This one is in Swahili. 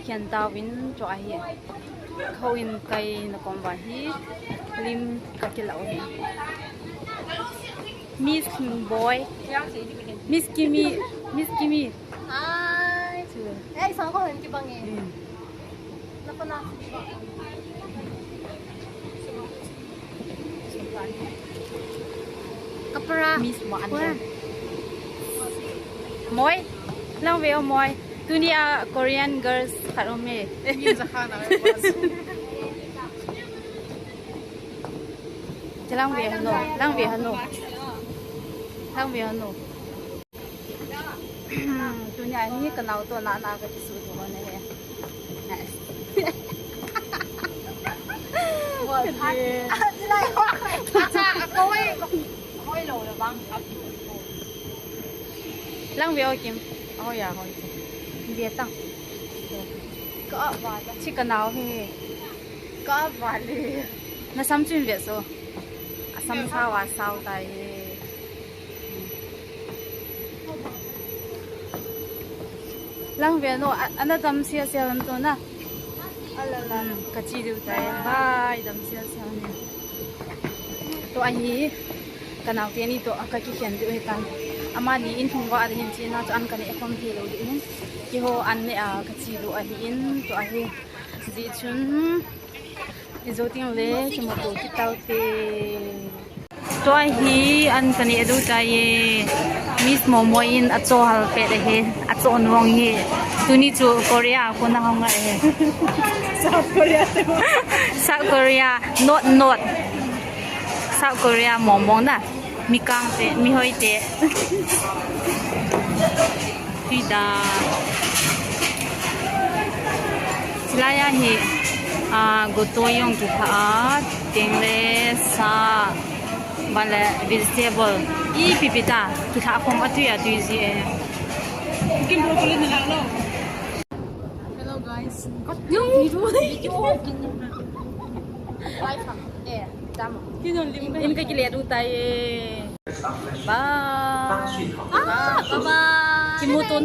khian ta win cho a hi khâu in kai na kom ba hi lim ka kilau hi Miss Boy Miss Kimi Hai. Isang ko hindi bang eh. Napana. Kapara. Miss Wan Moi lang veo moi tu ni a Korean girls kharome Yin sa khana. lang veo no lang veo no tu ni ai ni kanau to na ka ti su tu ne he What? Lại hoa. Cha coi lẩu là băng. lang veo kim ya hoi bia tang Có vào chi kanau he có vào đi. na sam chun ve so asam sa wa sao tai lang ve no ana dam sia sia lam to na Alala. ka chi du tai bai dam sia sia ni to a hi kanau te ni to ka ki hian du he tan ama ni in thung wa hin chi na to an kan e khom thi lo di hin ki ho an ne a ka chi du a hi in to a hi ji chun zo ting le ki mo to ki tau te to a hi an kan e du tai e Miss Momo in a cho hal pe de he a cho nwong hi tu ni chu Korea ko na hong nga he South Korea. South Korea not South Korea Momo na mi kang te mi hoi te Tida sila ya hi go to yong ki tha ting le sa bale vegetable I pipita ki tha khom atu ya tu ji e Kim broccoli na lang no. Hello guys. Yung video. Live ha. Tama. em cái lẹ đu tay ba bye bye